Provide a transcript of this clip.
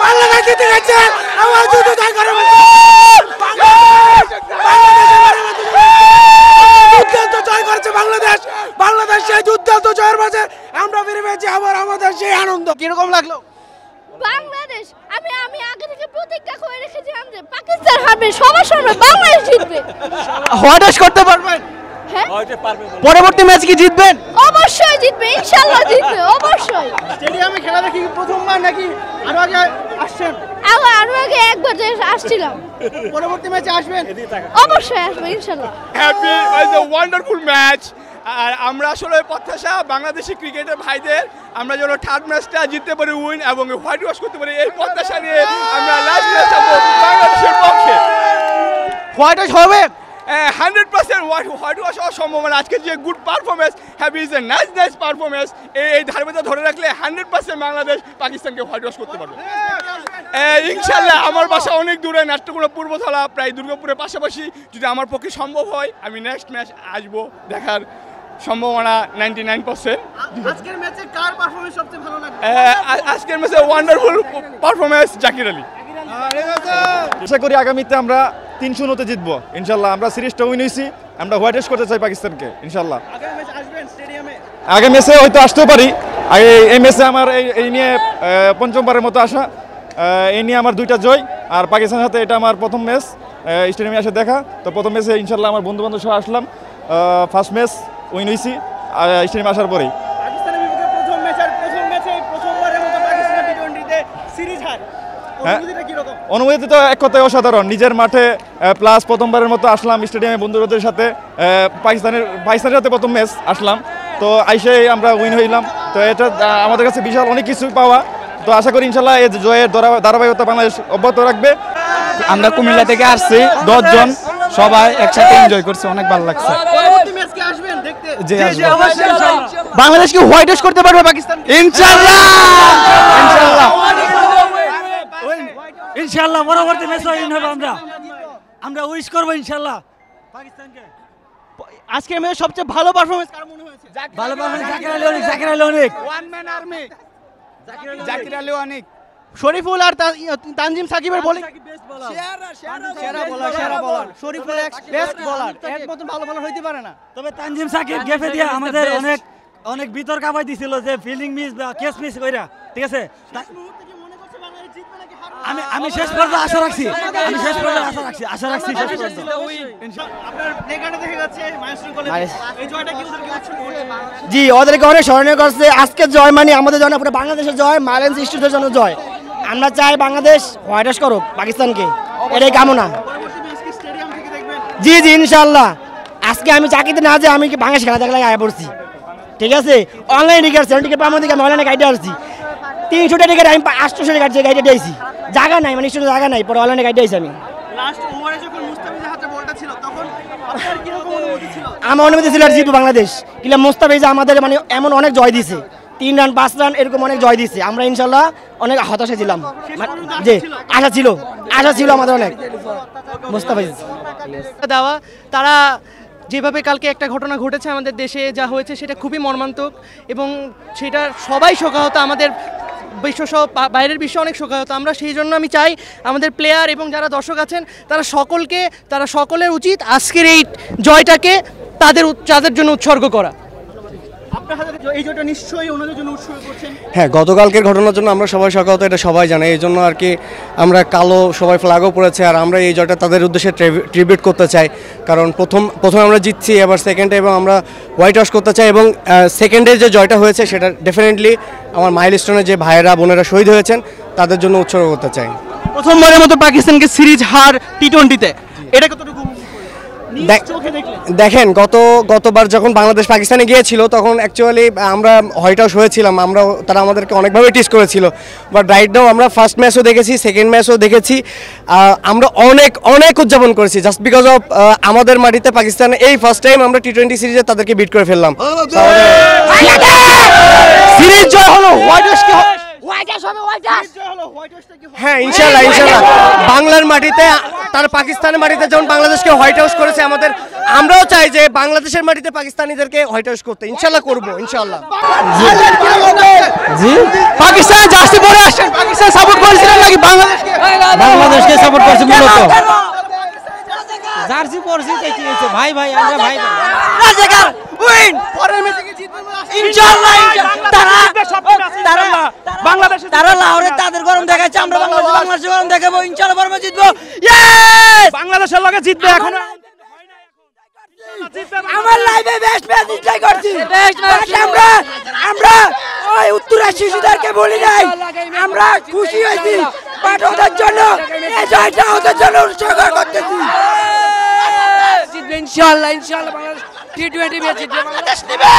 বাংলাদেশ জিতে গেছে, আমার যুদ্ধ জয় করে দুর্দান্ত জয় করেছে বাংলাদেশ। বাংলাদেশ সেই দুর্দান্ত জয়ের মাঝে আমরা ফিরে পেয়েছি আবার আমাদের সেই আনন্দ। কিরকম লাগলো? বাংলাদেশ আমি আগে থেকে প্রতিজ্ঞা করে রেখেছিলাম যে পাকিস্তান হারবে, সবার সামনে বাংলাদেশ জিতবে। হোয়াট করতে পারবেন? হ্যাঁ, পরবর্তী ম্যাচ কি জিতবেন? অবশ্যই জিতবে, ইনশাআল্লাহ জিতবে, অবশ্যই। স্টেডিয়ামে খেলা দেখি প্রথমবার নাকি আরো আগে আসছেন? আরো আগে একবার আসছিলাম। পরবর্তী ম্যাচে আসবেন? অবশ্যই আসবে ইনশাআল্লাহ। Happy, it's a wonderful match. আর আমরা আসলে প্রত্যাশা বাংলাদেশি ক্রিকেটের ভাইদের আমরা যেন থার্ড ম্যাচটা জিততে পারি, উইন এবং হোয়াইট ওয়াশ করতে পারি, এই প্রত্যাশা নিয়ে আমরা লাস্ট ম্যাচ যাবো বাংলাদেশের পক্ষে। হোয়াইট ওয়াশ হবে 100% হোয়াইট ওয়াশ হওয়ার সম্ভাবনা। আজকে যে good performance, happy is a nice performance. এই ধারাবাহিকতা ধরে রাখলে 100% বাংলাদেশ পাকিস্তানকে হোয়াইট ওয়াশ করতে পারবে ইনশাল্লাহ। আমার বাসা অনেক দূরে, নাট্যকোনা পূর্বতলা, প্রায় দুর্গাপুরের পাশাপাশি। যদি আমার পক্ষে সম্ভব হয় আমি নেক্সট ম্যাচ আসবো, দেখার সম্ভাবনা 99%। আজকের ম্যাচে কার পারফরম্যান্স সবচেয়ে ভালো লাগলো? আজকের ম্যাচে ওয়ান্ডারফুল পারফরমেন্স জাকির আলী। আশা করি আগামীতে আমরা 3-0 জিতবো ইনশাল্লাহ। আমরা সিরিজটা উইন হয়েছি, আমরা হোয়াইট ওয়াশ করতে চাই পাকিস্তানকে ইনশাল্লাহ। আগে ম্যাচে হয়তো আসতেও পারি। এই ম্যাচে আমার এই নিয়ে পঞ্চমবারের মতো আসা, এই নিয়ে আমার 2টা জয়। আর পাকিস্তানের সাথে এটা আমার প্রথম ম্যাচ স্টেডিয়ামে এসে দেখা। তো প্রথম ম্যাচে ইনশাল্লাহ আমার বন্ধু বান্ধব সহ আসলাম, ফার্স্ট ম্যাচ উইন হয়েছি স্টেডিয়ামে আসার পরেই। অনুভূতি তো এক কথায় অসাধারণ। নিজের মাঠে প্লাস প্রথমবারের মতো আসলাম স্টেডিয়ামে বন্ধুদের সাথে, পাকিস্তানের সাথে প্রথম ম্যাচ আসলাম। তো আইসে আমরা উইন হইলাম। তো এটা আমাদের কাছে বিশাল অনেক কিছু পাওয়া। তো আশা করি ইনশাল্লাহ এই জয়ের ধারাবাহিকতা বাংলাদেশ অব্যাহত রাখবে। আমরা কুমিল্লা থেকে আসছি 10 জন, সবাই একসাথে এনজয় করছে, অনেক ভালো লাগছে। বাংলাদেশ কি হোয়াইট ওয়াশ করতে পারবে পাকিস্তান? ইনশাআল্লাহ ইনশাআল্লাহ পরবর্তী ম্যাচ উইন হবে। আমরা উইশ করব ইনশাআল্লাহ পাকিস্তানকে। আজকের ম্যাচে সবচেয়ে ভালো পারফরম্যান্স কার মনে হয়েছে? ভালো পারফরম্যান্স জাকির আলী অনেক। One man army Zakir Ali অনেক। শরীফুল আর তানজিম সাকিবের বোলিং সেরা বলার শরীফুল বেস্ট বোলার, এক মতন ভালো বোলার হইতে পারে না। তবে তানজিম সাকিব গেফে দিয়ে আমাদের অনেক বিতর্ক কাবাই দিছিল যে ফিল্ডিং মিস বা ক্যাচ মিস কইরা, ঠিক আছে। আমি শেষ পর্যন্ত আশা রাখছি, আশা রাখছি শেষ পর্যন্ত। আপনার প্লেকার্ডে দেখা যাচ্ছে মাইলস্টোন এই জয়টা কি ওদেরকে উৎসর্গ করছে? জি, ওদেরকে অনেক স্মরণীয় করছে। আজকের জয় মানে আমাদের জন্য পুরো বাংলাদেশের জয়, মাইলেন্স ইনস্টিটিউটের জন্য জয়। আমরা চাই বাংলাদেশ হোয়াইট ওয়াশ করুক পাকিস্তানকে, এটাই কামনা। জি ইনশাআল্লাহ। আজকে আমি চাকরিতে না যে আমি বাংলাদেশ খেলা দেখলে আয়া পড়ছি, ঠিক আছে। অনলাইন টিকিট টিকিট পাওয়ার মধ্যে আমি অনলাইনে গাইডে আসছি। 300 টিকিট আমি 800 টিকিট যে গাইডে দিয়েছি, জায়গা নাই মানে স্টেশনে জায়গা নাই, পরে অনলাইনে গাইডে আইছি আমি। লাস্ট ওভারে যখন মুস্তাফিজের হাতে বলটা ছিল তখন আপনার কি রকম অনুভূতি ছিল? আমার অনুভূতি ছিল আর জিতবো বাংলাদেশ। কিন্তু মুস্তাফিজ আমাদের মানে এমন অনেক জয় দিছে, 3 রান 5 রান এরকম অনেক জয় দিছে। আমরা ইনশাআল্লাহ অনেক হতাশা ছিলাম, যে আশা ছিল আমাদের অনেক। মুস্তাফিজ দেওয়া তারা যেভাবে কালকে একটা ঘটনা ঘটেছে আমাদের দেশে, যা হয়েছে সেটা খুবই মর্মান্তিক এবং সেটা সবাই শোকাহত, আমাদের বিশ্বসহ বাইরের বিশ্বে অনেক শোকাহত। আমরা সেই জন্য আমি চাই আমাদের প্লেয়ার এবং যারা দর্শক আছেন তারা সকলের উচিত আজকের এই জয়টাকে তাদের জন্য উৎসর্গ করা। হ্যাঁ, গতকালকের ঘটনার জন্য আমরা সবাই শোকাহত, এটা সবাই জানে। এই জন্য আর কি আমরা কালো সবাই ফ্ল্যাগও পড়েছে। আর আমরা এই জয়টা তাদের উদ্দেশ্যে ট্রিবিউট করতে চাই, কারণ প্রথমে আমরা জিতছি, এবার সেকেন্ডে এবং আমরা হোয়াইট ওয়াশ করতে চাই। এবং সেকেন্ডে যে জয়টা হয়েছে সেটা ডেফিনেটলি আমার মাইলস্টোনে যে ভাইয়েরা বোনেরা শহীদ হয়েছেন তাদের জন্য উৎসর্গ করতে চাই। প্রথমবারের মতো পাকিস্তানকে সিরিজ হার টি-20-তে, এটা কতটুকু দেখেন? গতবার যখন বাংলাদেশ পাকিস্তানে গিয়েছিল তখন অ্যাকচুয়ালি আমরা হোয়াইট হাউস হয়েছিলাম, তারা আমাদেরকে অনেকভাবে টিস করেছিল। বাট রাইট নাও আমরা ফার্স্ট ম্যাচও দেখেছি, সেকেন্ড ম্যাচও দেখেছি, আমরা অনেক উদযাপন করেছি জাস্ট বিকজ অফ আমাদের মাটিতে পাকিস্তানে এই ফার্স্ট টাইম আমরা টি-20 সিরিজে তাদেরকে বিট করে ফেললাম। সিরিজ জয় হলো, হোয়াইট হাউস কি হ্যাঁ ইনশাআল্লাহ বাংলার মাটিতে, তার পাকিস্তানের মাটিতে যেমন বাংলাদেশকে হোয়াইট হাউস করেছে আমাদের, আমরাও চাই যে বাংলাদেশের মাটিতে পাকিস্তানিদেরকে হোয়াইট হাউস করতে। ইনশাআল্লাহ করবো ইনশাআল্লাহ। জি, পাকিস্তানের জার্সি পরে আসেন বাংলাদেশকে বাংলাদেশকে সাপোর্ট করছি মূলত জার্সি পরছি দেখি হয়েছে ভাই ভাই আমরা ভাই রাজাকার উইন পরের ম্যাচে কি জিতবে ইনশাআল্লাহ তারা লাহোরে তাদের গরম দেখাচ্ছে আমরা বাংলাদেশে গরম দেখাবো ইনশাআল্লাহ পরের ম্যাচ জিতবো ইয়েস বাংলাদেশের লগে জিতবে এখন আমার লাইভে বেস্ট ম্যাচ এনজয় করছি আমরা ওই উত্তরা শিশুদেরকে বলি নাই আমরা খুশি হয়েছি বাট ওদের জন্য এই জয়টা ওদের জন্য উৎসর্গ করতেছি জিতবে ইনশাআল্লাহ বাংলাদেশ টি20 ম্যাচ জিতবে বাংলাদেশ নেবে